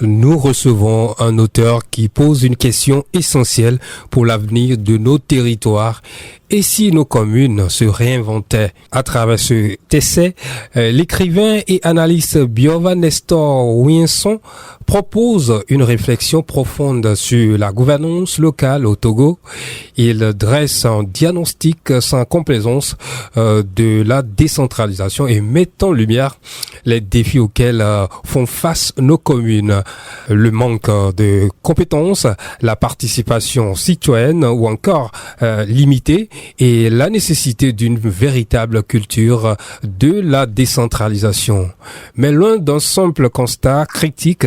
Nous recevons un auteur qui pose une question essentielle pour l'avenir de nos territoires. Et si nos communes se réinventaient? À travers cet essai, l'écrivain et analyste Biova Nestor Ouinson propose une réflexion profonde sur la gouvernance locale au Togo. Il dresse un diagnostic sans complaisance de la décentralisation et met en lumière les défis auxquels font face nos communes. Le manque de compétences, la participation citoyenne ou encore limitée et la nécessité d'une véritable culture de la décentralisation. Mais loin d'un simple constat critique,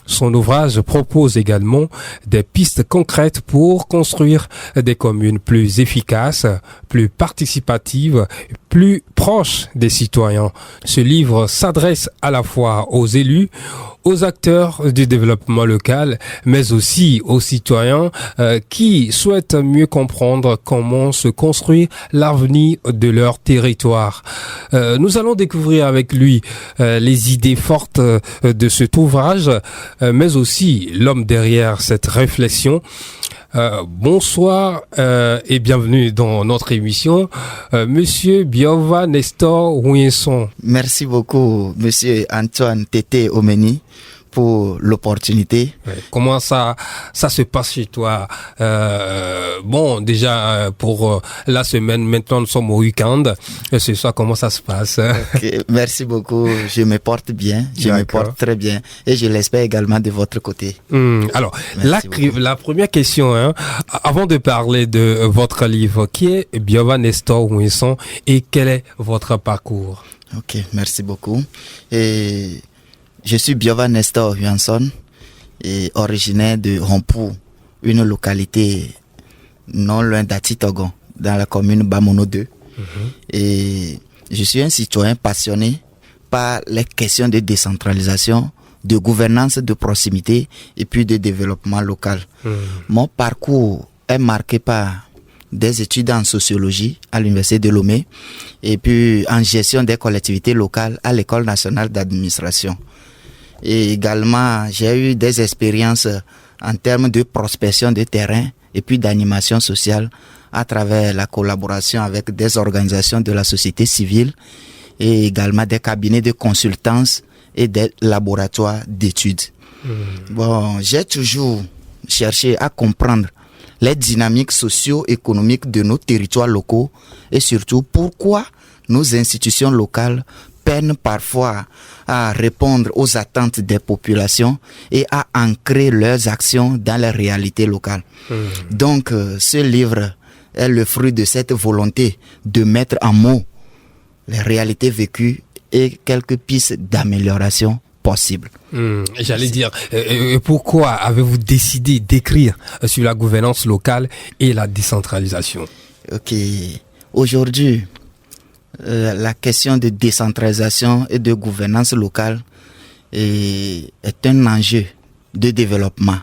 son ouvrage propose également des pistes concrètes pour construire des communes plus efficaces, plus participatives, plus proches des citoyens. Ce livre s'adresse à la fois aux élus, aux acteurs du développement local, mais aussi aux citoyens qui souhaitent mieux comprendre comment se construit l'avenir de leur territoire. Nous allons découvrir avec lui les idées fortes de cet ouvrage, mais aussi l'homme derrière cette réflexion. Bonsoir et bienvenue dans notre émission, Monsieur Biova Nestor Ouinson. Merci beaucoup, Monsieur Antoine Tété Omeni, pour l'opportunité. Ouais. Comment ça se passe chez toi? Bon, déjà pour la semaine, maintenant nous sommes au week-end. C'est ça, comment ça se passe? Okay, merci beaucoup. Je me porte bien, me porte très bien, et je l'espère également de votre côté. Alors, la première question, avant de parler de votre livre, qui est Biova Nestor Ouinson et quel est votre parcours? Ok, merci beaucoup. Je suis Biova Nestor Ouinson, originaire de Rompou, une localité non loin d'Ati-Togon, dans la commune Bamono 2. Et je suis un citoyen passionné par les questions de décentralisation, de gouvernance de proximité et puis de développement local. Mon parcours est marqué par des études en sociologie à l'université de Lomé et puis en gestion des collectivités locales à l'École nationale d'administration. Et également, j'ai eu des expériences en termes de prospection de terrain et puis d'animation sociale à travers la collaboration avec des organisations de la société civile et également des cabinets de consultance et des laboratoires d'études. Bon, j'ai toujours cherché à comprendre les dynamiques socio-économiques de nos territoires locaux et surtout pourquoi nos institutions locales peinent parfois à répondre aux attentes des populations et à ancrer leurs actions dans les réalités locales. Donc, ce livre est le fruit de cette volonté de mettre en mots les réalités vécues et quelques pistes d'amélioration possibles. J'allais dire, pourquoi avez-vous décidé d'écrire sur la gouvernance locale et la décentralisation? Ok, aujourd'hui, la question de décentralisation et de gouvernance locale est un enjeu de développement.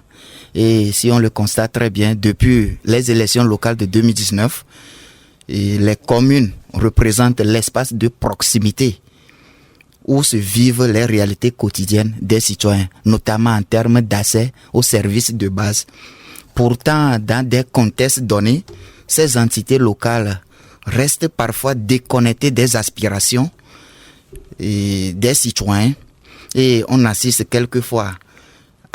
Et si on le constate très bien, depuis les élections locales de 2019, les communes représentent l'espace de proximité où se vivent les réalités quotidiennes des citoyens, notamment en termes d'accès aux services de base. Pourtant, dans des contextes donnés, ces entités locales restent parfois déconnectées des aspirations des citoyens et on assiste quelquefois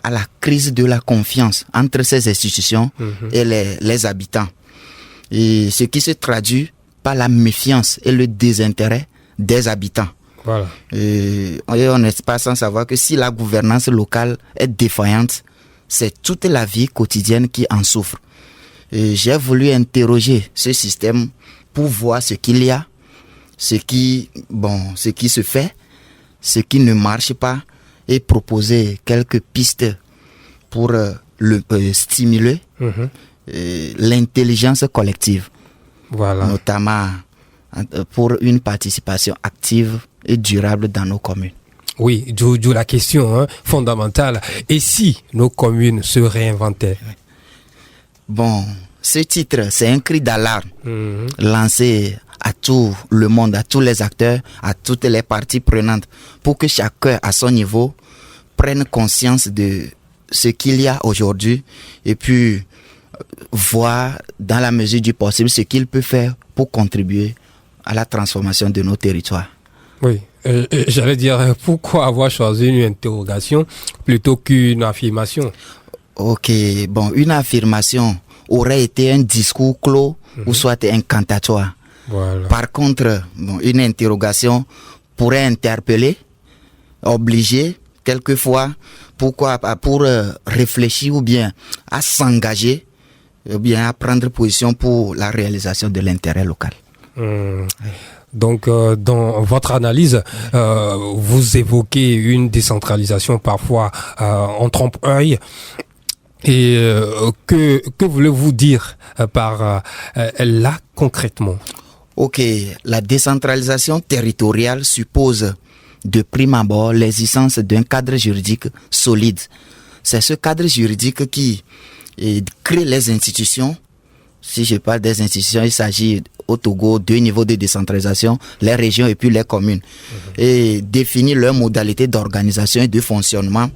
à la crise de la confiance entre ces institutions et les habitants. Et ce qui se traduit par la méfiance et le désintérêt des habitants. Voilà. Et on n'est pas sans savoir que si la gouvernance locale est défaillante, c'est toute la vie quotidienne qui en souffre. Et j'ai voulu interroger ce système pour voir ce qu'il y a, ce qui se fait, ce qui ne marche pas et proposer quelques pistes pour stimuler l'intelligence collective, voilà. Notamment pour une participation active et durable dans nos communes. Oui, d'où la question fondamentale. Et si nos communes se réinventaient? Bon, ce titre, c'est un cri d'alarme lancé à tout le monde, à tous les acteurs, à toutes les parties prenantes, pour que chacun, à son niveau, prennent conscience de ce qu'il y a aujourd'hui et puis voir dans la mesure du possible ce qu'il peut faire pour contribuer à la transformation de nos territoires. Oui, j'allais dire, pourquoi avoir choisi une interrogation plutôt qu'une affirmation? Ok, bon, une affirmation aurait été un discours clos ou soit incantatoire. Voilà. Par contre, bon, une interrogation pourrait interpeller, obliger, quelquefois, pour réfléchir ou bien à s'engager, ou bien à prendre position pour la réalisation de l'intérêt local. Donc, dans votre analyse, vous évoquez une décentralisation parfois en trompe-œil. Et que voulez-vous dire par là concrètement? Ok, la décentralisation territoriale suppose de prime abord l'existence d'un cadre juridique solide. C'est ce cadre juridique qui crée les institutions. Si je parle des institutions, il s'agit au Togo 2 niveaux de décentralisation, les régions et puis les communes. Et définit leurs modalités d'organisation et de fonctionnement,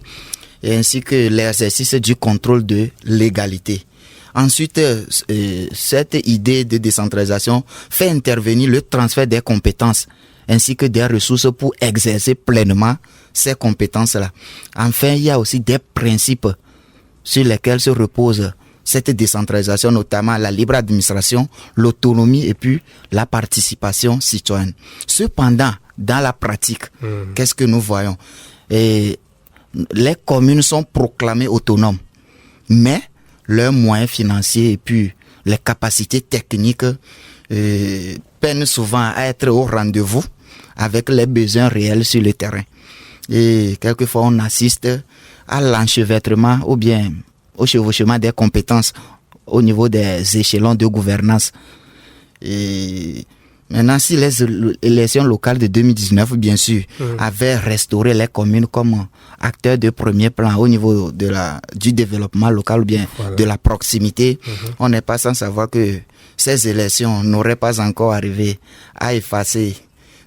et ainsi que l'exercice du contrôle de légalité. Ensuite, cette idée de décentralisation fait intervenir le transfert des compétences ainsi que des ressources pour exercer pleinement ces compétences-là. Enfin, il y a aussi des principes sur lesquels se repose cette décentralisation, notamment la libre administration, l'autonomie et puis la participation citoyenne. Cependant, dans la pratique, qu'est-ce que nous voyons? Les communes sont proclamées autonomes, mais leurs moyens financiers et puis les capacités techniques peinent souvent à être au rendez-vous avec les besoins réels sur le terrain. Et quelquefois, on assiste à l'enchevêtrement ou bien au chevauchement des compétences au niveau des échelons de gouvernance. Et maintenant, si les élections locales de 2019, bien sûr, avaient restauré les communes comme acteurs de premier plan au niveau du développement local ou bien de la proximité, on n'est pas sans savoir que ces élections n'auraient pas encore arrivé à effacer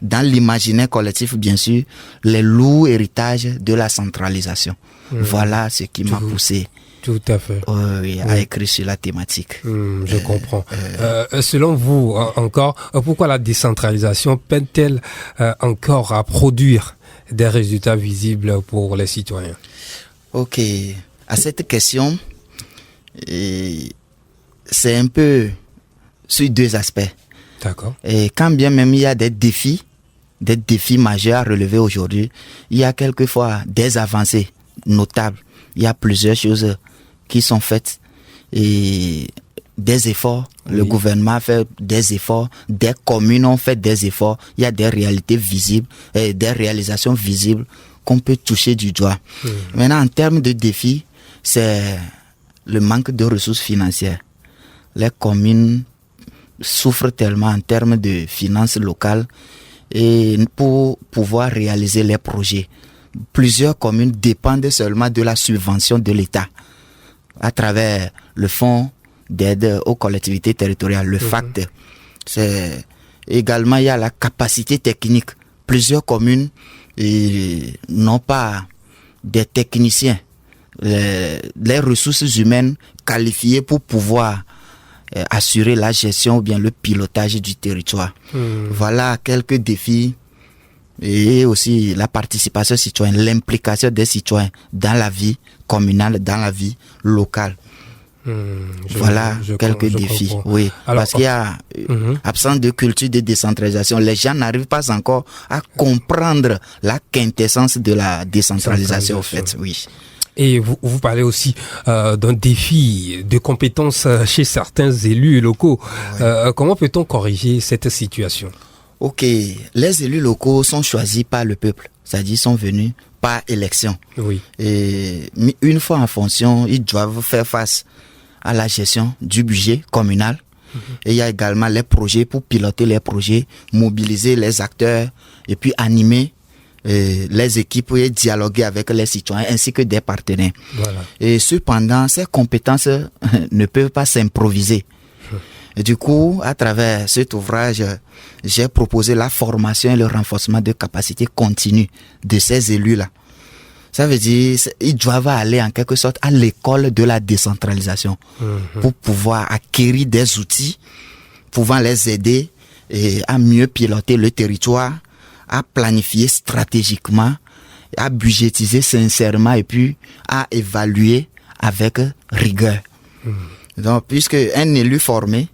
dans l'imaginaire collectif, bien sûr, les lourds héritages de la centralisation. Voilà ce qui m'a poussé tout à fait à écrire sur la thématique. Je comprends. Selon vous, encore, pourquoi la décentralisation peine-t-elle encore à produire des résultats visibles pour les citoyens? Ok. À cette question, c'est un peu sur 2 aspects. D'accord. Et quand bien même il y a des défis majeurs à relever aujourd'hui, il y a quelquefois des avancées notables. Il y a plusieurs choses qui sont faites et des efforts. Oui. Le gouvernement a fait des efforts, des communes ont fait des efforts. Il y a des réalités visibles et des réalisations visibles qu'on peut toucher du doigt. Maintenant, en termes de défis, c'est le manque de ressources financières. Les communes souffrent tellement en termes de finances locales et pour pouvoir réaliser les projets. Plusieurs communes dépendent seulement de la subvention de l'État à travers le fonds d'aide aux collectivités territoriales, le FACT. Également, il y a la capacité technique. Plusieurs communes n'ont pas des techniciens, les ressources humaines qualifiées pour pouvoir assurer la gestion ou bien le pilotage du territoire. Voilà quelques défis. Et aussi la participation citoyenne, l'implication des citoyens dans la vie communale, dans la vie locale. Voilà quelques défis. Comprends. Oui, alors, parce qu'il y a absence de culture de décentralisation. Les gens n'arrivent pas encore à comprendre la quintessence de la décentralisation, en fait. Oui. Et vous parlez aussi d'un défi de compétences chez certains élus locaux. Comment peut-on corriger cette situation? Ok, les élus locaux sont choisis par le peuple, c'est-à-dire sont venus par élection. Oui. Et une fois en fonction, ils doivent faire face à la gestion du budget communal. Et il y a également les projets pour piloter les projets, mobiliser les acteurs et puis animer les équipes et dialoguer avec les citoyens ainsi que des partenaires. Voilà. Et cependant, ces compétences ne peuvent pas s'improviser. Et du coup, à travers cet ouvrage, j'ai proposé la formation et le renforcement de capacités continues de ces élus-là. Ça veut dire ils doivent aller en quelque sorte à l'école de la décentralisation pour pouvoir acquérir des outils pouvant les aider à mieux piloter le territoire, à planifier stratégiquement, à budgétiser sincèrement et puis à évaluer avec rigueur. Donc, puisque un élu formé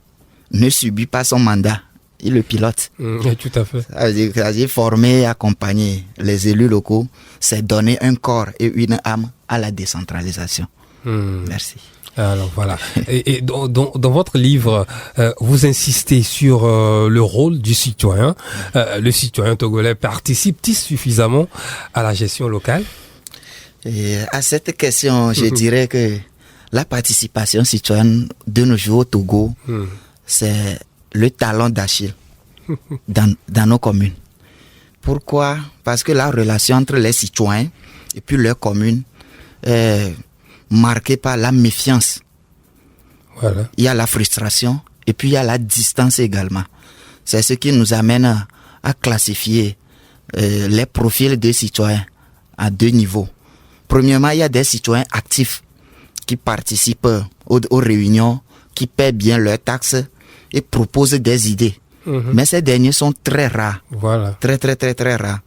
ne subit pas son mandat, il le pilote. Tout à fait. C'est-à-dire former et accompagner les élus locaux, c'est donner un corps et une âme à la décentralisation. Merci. Alors voilà. Et dans votre livre, vous insistez sur le rôle du citoyen. Le citoyen togolais participe-t-il suffisamment à la gestion locale? Et à cette question, je dirais que la participation citoyenne de nos jours au Togo, c'est le talon d'Achille dans nos communes. Pourquoi? Parce que la relation entre les citoyens et puis leurs communes est marquée par la méfiance. Voilà. Il y a la frustration et puis il y a la distance également. C'est ce qui nous amène à classifier les profils des citoyens à deux niveaux. Premièrement, il y a des citoyens actifs qui participent aux réunions, qui paient bien leurs taxes et proposent des idées. Mais ces derniers sont très rares. Voilà. Très rares.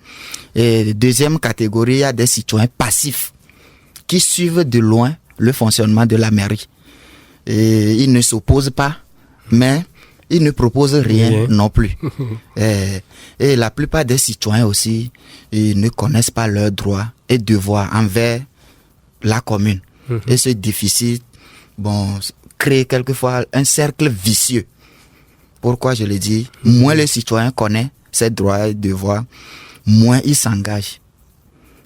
Et deuxième catégorie, il y a des citoyens passifs qui suivent de loin le fonctionnement de la mairie. Et ils ne s'opposent pas, mais ils ne proposent rien non plus. Et la plupart des citoyens aussi, ils ne connaissent pas leurs droits et devoirs envers la commune. Et ce déficit, crée quelquefois un cercle vicieux. Pourquoi je le dis? Moins le citoyen connaît ses droits et devoirs, moins il s'engage.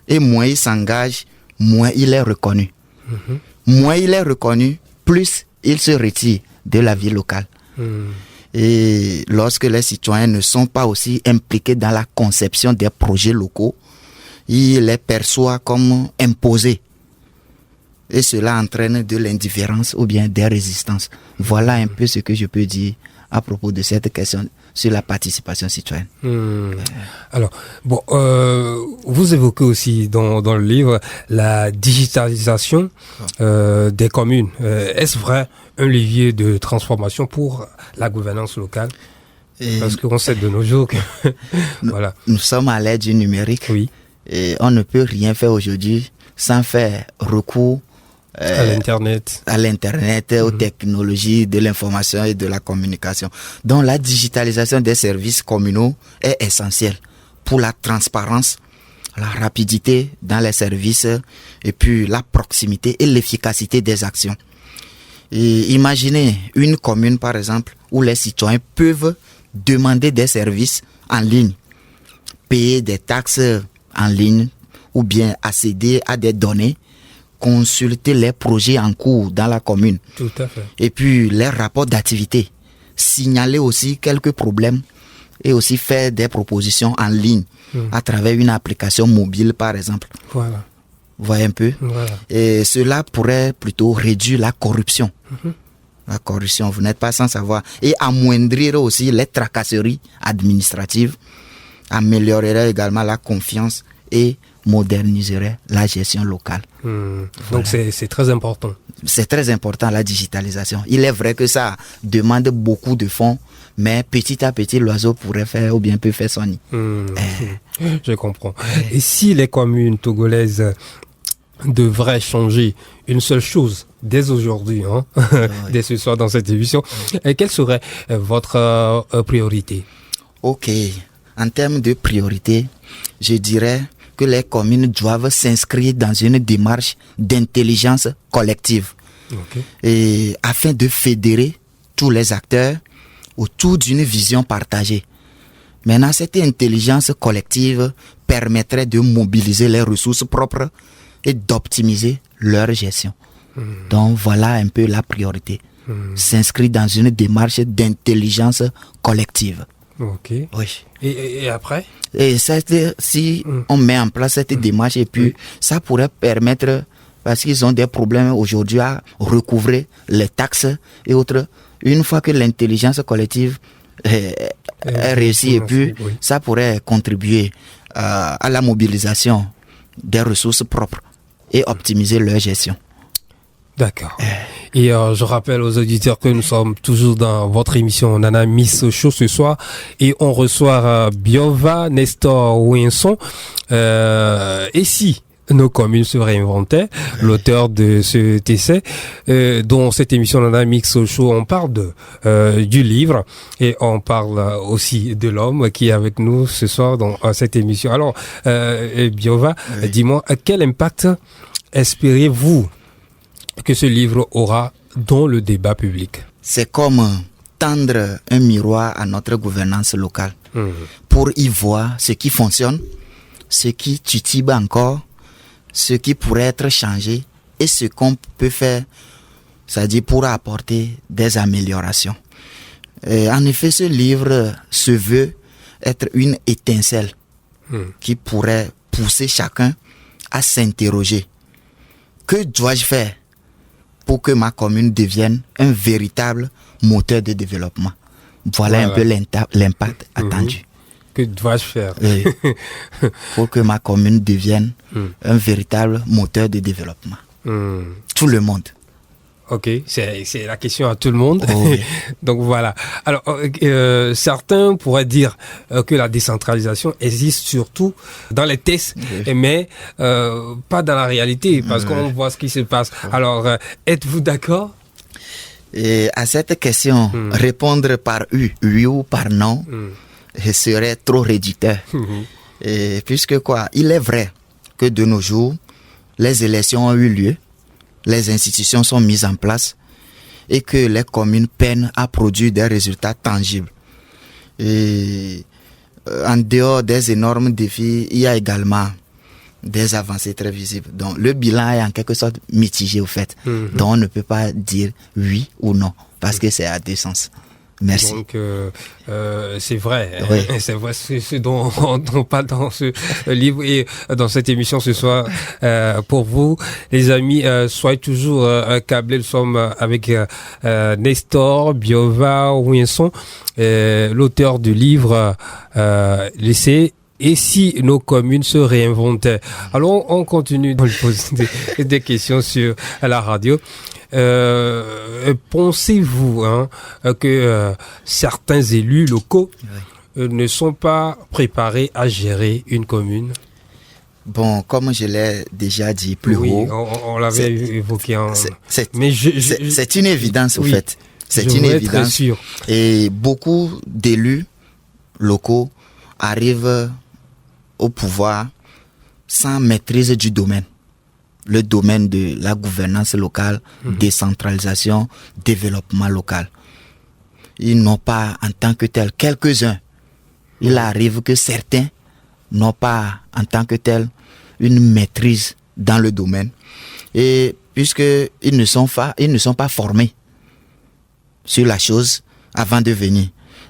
Et moins il s'engage, moins il est reconnu. Moins il est reconnu, plus il se retire de la vie locale. Et lorsque les citoyens ne sont pas aussi impliqués dans la conception des projets locaux, ils les perçoivent comme imposés. Et cela entraîne de l'indifférence ou bien des résistances. Voilà un peu ce que je peux dire à propos de cette question sur la participation citoyenne. Alors, vous évoquez aussi dans le livre la digitalisation des communes. Est-ce vrai un levier de transformation pour la gouvernance locale? Parce qu'on sait de nos jours que voilà. Nous sommes à l'ère du numérique. Oui. Et on ne peut rien faire aujourd'hui sans faire recours à l'internet, aux technologies de l'information et de la communication. Donc la digitalisation des services communaux est essentielle pour la transparence, la rapidité dans les services et puis la proximité et l'efficacité des actions. Et imaginez une commune par exemple où les citoyens peuvent demander des services en ligne, payer des taxes en ligne ou bien accéder à des données, consulter les projets en cours dans la commune. Tout à fait. Et puis les rapports d'activité, signaler aussi quelques problèmes et aussi faire des propositions en ligne à travers une application mobile par exemple. Voilà. Vous voyez un peu? Voilà. Et cela pourrait plutôt réduire la corruption. La corruption, vous n'êtes pas sans savoir. Et amoindrir aussi les tracasseries administratives, améliorerait également la confiance et moderniserait la gestion locale. Voilà. Donc c'est très important. C'est très important la digitalisation. Il est vrai que ça demande beaucoup de fonds, mais petit à petit l'oiseau pourrait faire ou bien peut faire son nid. Je comprends. Et si les communes togolaises devraient changer une seule chose dès aujourd'hui, dès ce soir dans cette émission, quelle serait votre priorité? Ok. En termes de priorité, je dirais que les communes doivent s'inscrire dans une démarche d'intelligence collective. Et afin de fédérer tous les acteurs autour d'une vision partagée. Maintenant, cette intelligence collective permettrait de mobiliser les ressources propres et d'optimiser leur gestion. Donc voilà un peu la priorité. S'inscrire dans une démarche d'intelligence collective. Ok. Oui. Et après? Et si on met en place cette démarche et puis ça pourrait permettre, parce qu'ils ont des problèmes aujourd'hui à recouvrer les taxes et autres, une fois que l'intelligence collective est réussie et puis ça pourrait contribuer à la mobilisation des ressources propres et optimiser leur gestion. D'accord. Et je rappelle aux auditeurs que nous sommes toujours dans votre émission Nana Miss Show ce soir et on reçoit Biova Nestor Winson. Et si nos communes se réinventaient, l'auteur de ce essai, dont cette émission Nana Mix Show, on parle du livre et on parle aussi de l'homme qui est avec nous ce soir dans cette émission. Alors, Biova, dis-moi, quel impact espérez-vous que ce livre aura dans le débat public? C'est comme tendre un miroir à notre gouvernance locale pour y voir ce qui fonctionne, ce qui titube encore, ce qui pourrait être changé et ce qu'on peut faire, c'est-à-dire pour apporter des améliorations. En effet, ce livre se veut être une étincelle qui pourrait pousser chacun à s'interroger. Que dois-je faire pour que ma commune devienne un véritable moteur de développement? Voilà un peu l'impact attendu. Que dois-je faire pour que ma commune devienne un véritable moteur de développement? Tout le monde. Ok, c'est la question à tout le monde. Oh, oui. Donc voilà. Alors, certains pourraient dire que la décentralisation existe surtout dans les tests, mais pas dans la réalité, parce qu'on voit ce qui se passe. Alors, êtes-vous d'accord? Et à cette question, répondre par oui ou par non, serait trop réducteur. Et puisque quoi, il est vrai que de nos jours, les élections ont eu lieu, les institutions sont mises en place et que les communes peinent à produire des résultats tangibles. Et en dehors des énormes défis, il y a également des avancées très visibles. Donc le bilan est en quelque sorte mitigé au fait. Donc on ne peut pas dire oui ou non parce que c'est à deux sens. Merci. Donc, c'est vrai. Oui. C'est vrai ce dont on parle dans ce livre et dans cette émission ce soir. Pour vous, les amis, soyez toujours câblés. Nous sommes avec Nestor Biova Winson, l'auteur du livre l'essai. Et si nos communes se réinventaient? Alors, on continue de poser des questions sur la radio. Pensez-vous que certains élus locaux ne sont pas préparés à gérer une commune? Bon, comme je l'ai déjà dit plus haut, on l'avait évoqué. C'est une évidence, au fait. C'est une évidence. Et beaucoup d'élus locaux arrivent au pouvoir sans maîtrise du domaine. Le domaine de la gouvernance locale, décentralisation, développement local. Ils n'ont pas en tant que tel, quelques-uns, il arrive que certains n'ont pas en tant que tel une maîtrise dans le domaine. Et puisqu'ils ne sont pas formés sur la chose avant de venir.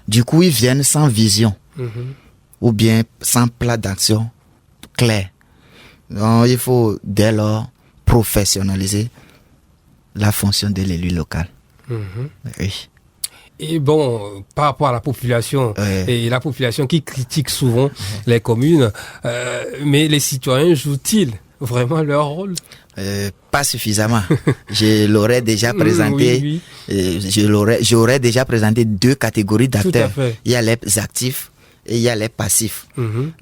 Du coup, ils viennent sans vision ou bien sans plan d'action clair. Donc, il faut dès lors professionnaliser la fonction de l'élu local. Oui. Et bon, par rapport à la population, et la population qui critique souvent les communes, mais les citoyens jouent-ils vraiment leur rôle? Pas suffisamment. Je l'aurais déjà présenté. J'aurais déjà présenté deux catégories d'acteurs. Il y a les actifs et il y a les passifs.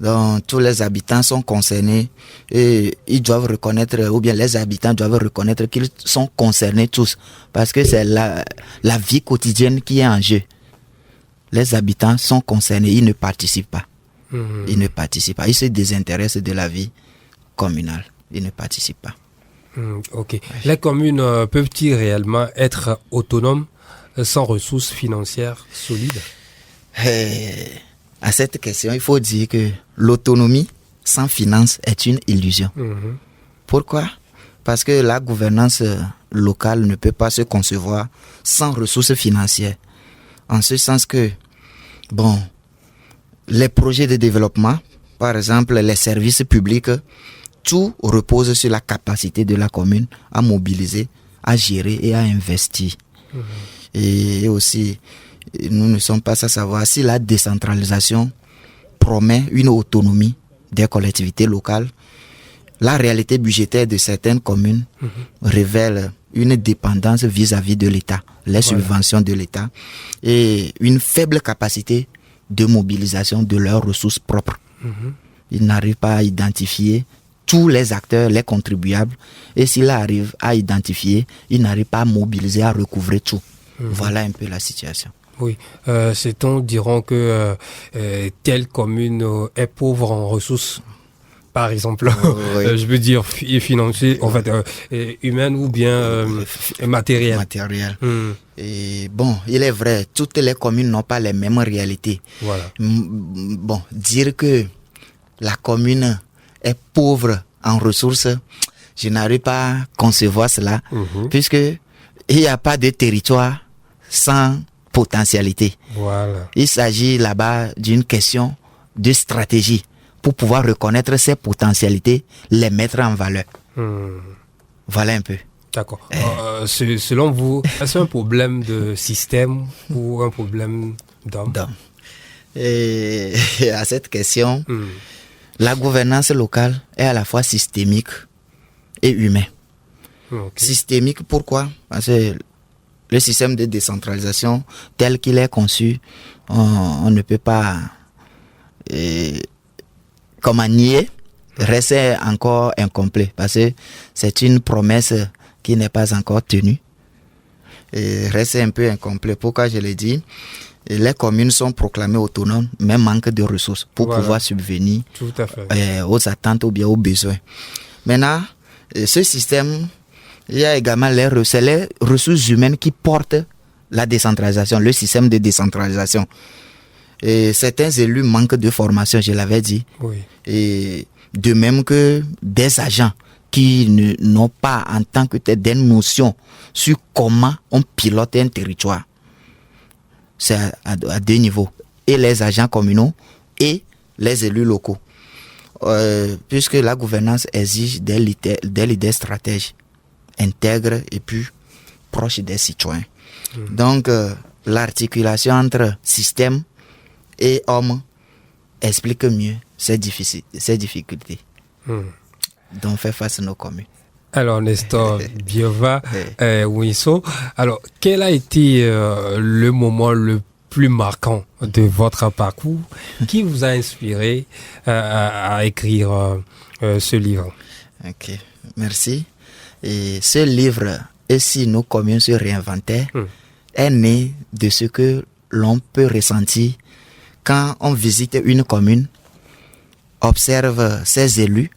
Donc, tous les habitants sont concernés et ils doivent reconnaître, ou bien les habitants doivent reconnaître qu'ils sont concernés tous, parce que c'est la vie quotidienne qui est en jeu. Les habitants sont concernés, ils ne participent pas. Ils ne participent pas. Ils se désintéressent de la vie communale. Ils ne participent pas. Ok. Les communes peuvent-ils réellement être autonomes sans ressources financières solides? À cette question, il faut dire que l'autonomie sans finance est une illusion. Pourquoi? Parce que la gouvernance locale ne peut pas se concevoir sans ressources financières. En ce sens que, bon, les projets de développement, par exemple les services publics, tout repose sur la capacité de la commune à mobiliser, à gérer et à investir. Et aussi, nous ne sommes pas à savoir si la décentralisation promet une autonomie des collectivités locales la réalité budgétaire de certaines communes révèle une dépendance vis-à-vis de l'État, les subventions de l'État, et une faible capacité de mobilisation de leurs ressources propres. Ils n'arrivent pas à identifier tous les acteurs, les contribuables, et s'ils arrivent à identifier, ils n'arrivent pas à mobiliser, à recouvrer tout. Voilà un peu la situation. Oui, c'est-on diront que telle commune est pauvre en ressources, par exemple, je veux dire financier, en fait, humaine ou bien matérielle. Matériel. Et bon, il est vrai, toutes les communes n'ont pas les mêmes réalités. Voilà. Bon, dire que la commune est pauvre en ressources, je n'arrive pas à concevoir cela, puisque il n'y a pas de territoire sans potentialité. Voilà. Il s'agit là-bas d'une question de stratégie pour pouvoir reconnaître ces potentialités, les mettre en valeur. Voilà un peu. D'accord. Selon vous, est-ce un problème de système ou un problème d'homme? Et à cette question, la gouvernance locale est à la fois systémique et humaine. Systémique, pourquoi? Parce que le système de décentralisation tel qu'il est conçu, on ne peut pas nier, reste encore incomplet parce que c'est une promesse qui n'est pas encore tenue. Et reste un peu incomplet. Pourquoi je l'ai dit? Les communes sont proclamées autonomes, mais manquent de ressources pour pouvoir subvenir aux attentes ou bien aux besoins. Maintenant, ce système, il y a également les ressources humaines qui portent la décentralisation, le système de décentralisation. Et certains élus manquent de formation, je l'avais dit. Et de même que des agents qui n'ont pas en tant que telle des notions sur comment on pilote un territoire. C'est à deux niveaux. Et les agents communaux et les élus locaux. Puisque la gouvernance exige des leaders stratèges, intègres et puis proches des citoyens. Donc, l'articulation entre système et homme explique mieux ces difficultés dont fait face nos communes. Alors, Nestor Biova Wisso, alors, quel a été le moment le plus marquant de votre parcours qui vous a inspiré à écrire ce livre? Ok, merci. Et ce livre, Et si nos communes se réinventaient, est né de ce que l'on peut ressentir quand on visite une commune, observe ses élus,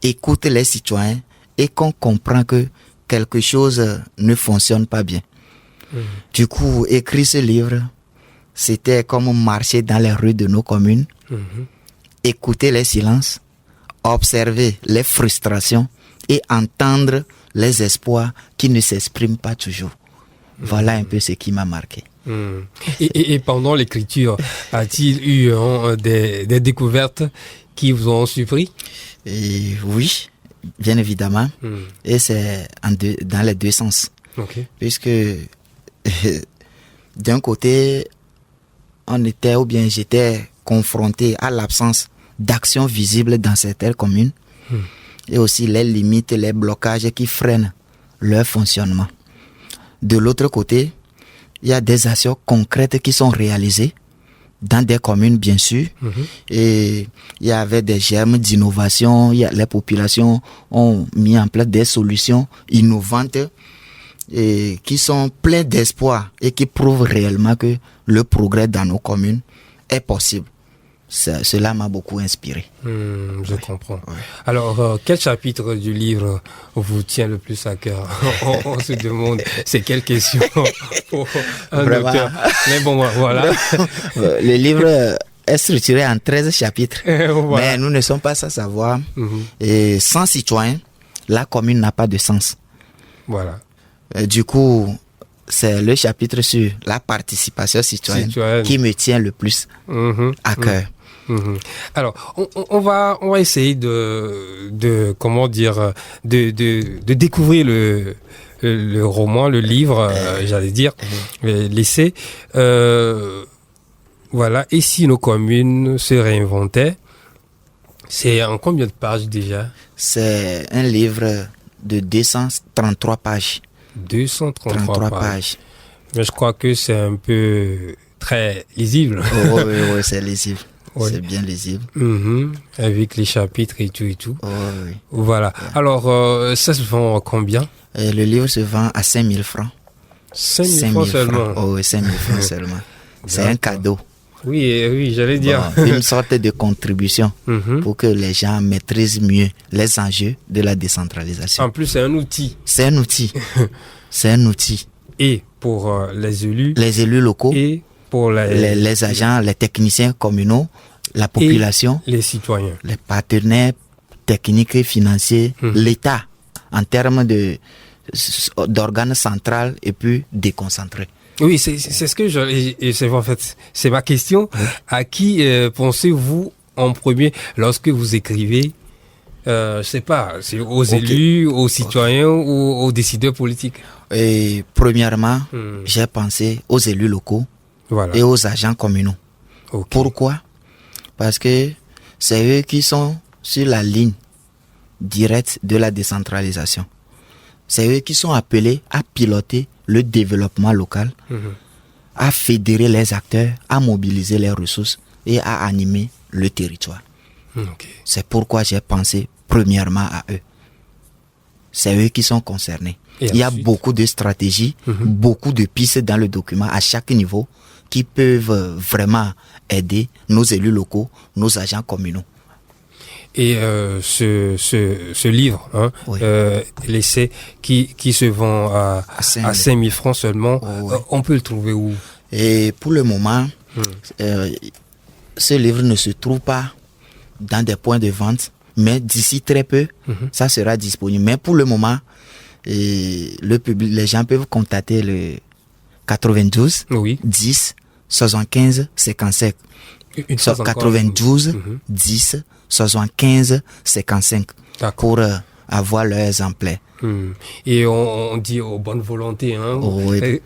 écoute les citoyens et qu'on comprend que quelque chose ne fonctionne pas bien. Du coup, écrire ce livre, c'était comme marcher dans les rues de nos communes, écouter les silences, observer les frustrations et entendre les espoirs qui ne s'expriment pas toujours. Voilà un peu ce qui m'a marqué. Et pendant l'écriture, a-t-il eu des découvertes qui vous ont surpris? Oui, bien évidemment. Et c'est dans les deux sens. Puisque d'un côté, j'étais confronté à l'absence d'action visible dans certaines communes et aussi les limites, les blocages qui freinent leur fonctionnement. De l'autre côté, il y a des actions concrètes qui sont réalisées dans des communes, bien sûr. Et il y avait des germes d'innovation. Les populations ont mis en place des solutions innovantes et qui sont pleines d'espoir et qui prouvent réellement que le progrès dans nos communes est possible. Cela m'a beaucoup inspiré. Je comprends. Alors, quel chapitre du livre vous tient le plus à cœur? On se demande, c'est quelle question pour un auteur. Mais bon, voilà. Le livre est structuré en 13 chapitres. Mais nous ne sommes pas sans savoir. Et sans citoyens, la commune n'a pas de sens. Voilà. Du coup, c'est le chapitre sur la participation citoyenne qui me tient le plus à cœur. Alors, on va essayer de comment dire, de découvrir le roman, le livre, j'allais dire, l'essai. Voilà. Et si nos communes se réinventaient? C'est en combien de pages déjà? C'est un livre de 233 pages. 233 pages. pages. Mais je crois que c'est un peu très lisible. Oh, oui, c'est lisible. Oui. C'est bien lisible. Avec les chapitres et tout. Oh, oui. Voilà. Ouais. Alors, ça se vend combien? Le livre se vend à 5 000 francs. 5 000 francs seulement? Oh, oui, 5 000 francs seulement. C'est un cadeau. Oui, j'allais dire. Bon, une sorte de contribution pour que les gens maîtrisent mieux les enjeux de la décentralisation. En plus, c'est un outil. C'est un outil. C'est un outil. Et pour les élus. Les élus locaux. Et pour les agents, les techniciens communaux, la population. Et les citoyens. Les partenaires techniques et financiers. L'État, en termes d'organes central et puis déconcentrés. Oui, c'est ce que c'est en fait, c'est ma question. Oui. À qui pensez-vous en premier lorsque vous écrivez? Je sais pas, c'est aux élus, aux citoyens ou aux décideurs politiques? Et premièrement, j'ai pensé aux élus locaux et aux agents communaux. Pourquoi? Parce que c'est eux qui sont sur la ligne directe de la décentralisation. C'est eux qui sont appelés à piloter le développement local, à fédérer les acteurs, à mobiliser les ressources et à animer le territoire. C'est pourquoi j'ai pensé premièrement à eux. C'est eux qui sont concernés. Il y a beaucoup de stratégies, beaucoup de pistes dans le document à chaque niveau qui peuvent vraiment aider nos élus locaux, nos agents communaux. Et ce livre, l'essai qui se vend à 5 000 francs seulement, on peut le trouver où? Et pour le moment, ce livre ne se trouve pas dans des points de vente, mais d'ici très peu, ça sera disponible. Mais pour le moment, les gens peuvent contacter le 92 10 75 55. 92 10 75 55 pour avoir leur exemplaire. Et on dit aux bonnes volontés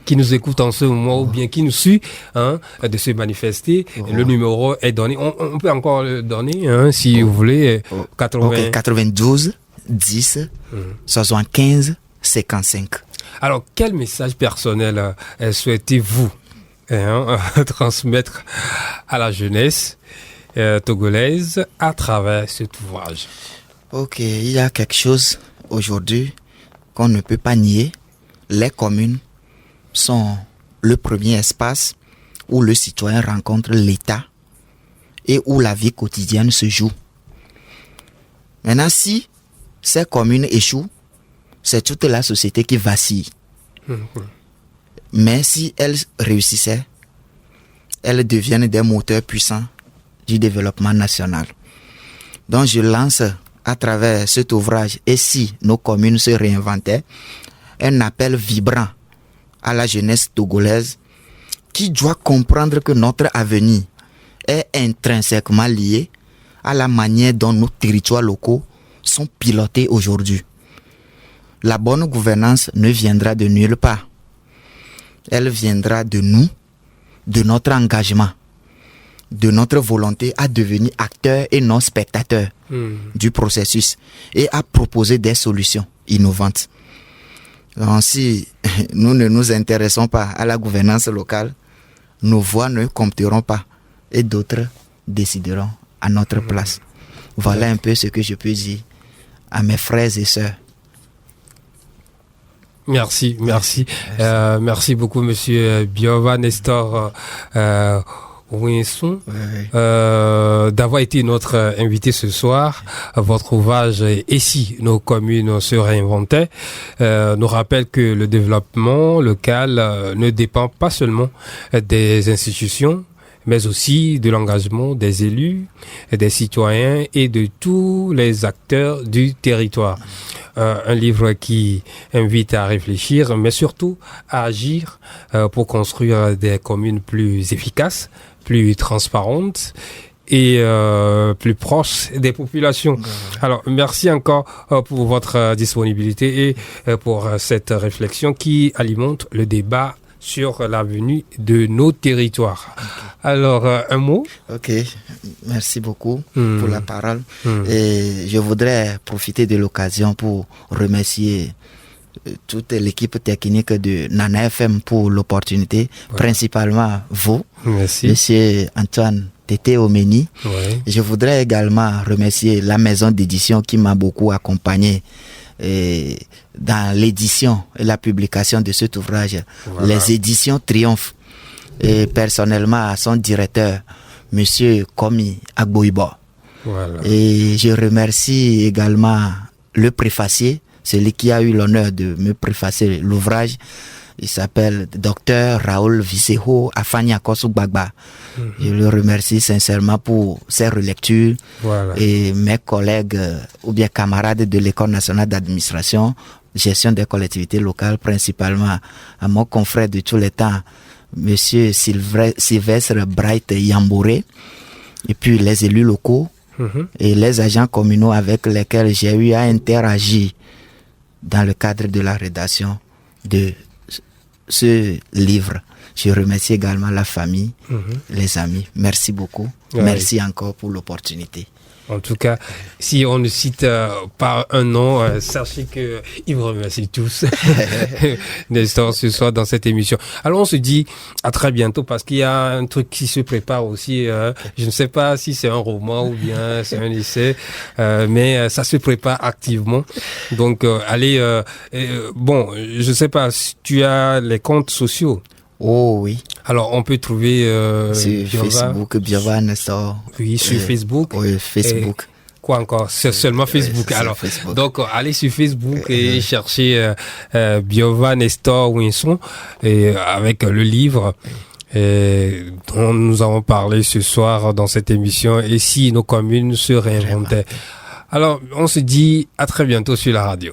qui nous écoutent en ce moment ou bien qui nous suivent de se manifester. Le numéro est donné. On peut encore le donner si vous voulez. 92 10 75 55. Alors, quel message personnel souhaitez-vous transmettre à la jeunesse togolaise à travers cet ouvrage? Il y a quelque chose aujourd'hui qu'on ne peut pas nier. Les communes sont le premier espace où le citoyen rencontre l'État et où la vie quotidienne se joue. Maintenant, si ces communes échouent, c'est toute la société qui vacille. Mais si elles réussissaient, elles deviennent des moteurs puissants du développement national. Donc je lance à travers cet ouvrage, et si nos communes se réinventaient, un appel vibrant à la jeunesse togolaise qui doit comprendre que notre avenir est intrinsèquement lié à la manière dont nos territoires locaux sont pilotés aujourd'hui. La bonne gouvernance ne viendra de nulle part. Elle viendra de nous, de notre engagement, de notre volonté à devenir acteurs et non spectateurs du processus et à proposer des solutions innovantes. Donc, si nous ne nous intéressons pas à la gouvernance locale, nos voix ne compteront pas et d'autres décideront à notre place. Voilà un peu ce que je peux dire à mes frères et sœurs. Merci. Merci beaucoup, monsieur Biova Nestor Winson, d'avoir été notre invité ce soir. Votre ouvrage « Et si nos communes se réinventaient » nous rappelle que le développement local ne dépend pas seulement des institutions, mais aussi de l'engagement des élus, des citoyens et de tous les acteurs du territoire. Un livre qui invite à réfléchir, mais surtout à agir pour construire des communes plus efficaces, plus transparentes et plus proches des populations. Alors, merci encore pour votre disponibilité et pour cette réflexion qui alimente le débat sur l'avenir de nos territoires. Alors, un mot? Ok, merci beaucoup pour la parole. Et je voudrais profiter de l'occasion pour remercier toute l'équipe technique de Nana FM pour l'opportunité, principalement vous, merci. Monsieur Antoine Tété Omeni. Je voudrais également remercier la maison d'édition qui m'a beaucoup accompagné dans l'édition et la publication de cet ouvrage, les éditions Triomphe, et personnellement à son directeur, Monsieur Komi Agboibo. Et je remercie également le préfacier, celui qui a eu l'honneur de me préfacer l'ouvrage. Il s'appelle Dr Raoul Viseho Afania Kosugbagba. Je le remercie sincèrement pour ses relectures. Et mes collègues ou bien camarades de l'École nationale d'administration, gestion des collectivités locales, principalement à mon confrère de tous les temps, Monsieur Sylvestre Bright Yambouré, et puis les élus locaux et les agents communaux avec lesquels j'ai eu à interagir dans le cadre de la rédaction de ce livre. Je remercie également la famille, les amis. Merci beaucoup. Merci encore pour l'opportunité. En tout cas, si on ne cite pas un nom, sachez qu'ils vous remercient tous, Nestor, ce soir dans cette émission. Alors on se dit à très bientôt parce qu'il y a un truc qui se prépare aussi. Je ne sais pas si c'est un roman ou bien c'est un essai, mais ça se prépare activement. Donc allez, bon, je ne sais pas si tu as les comptes sociaux. Oh oui. Alors, on peut trouver sur Facebook, Biova Nestor. Oui, sur Facebook. Oui, Facebook. Et quoi encore? C'est seulement Facebook. C'est alors, Facebook. Donc, allez sur Facebook et cherchez Biova Nestor Winson et avec le livre dont nous avons parlé ce soir dans cette émission. Et si nos communes se réinventaient. Alors, on se dit à très bientôt sur la radio.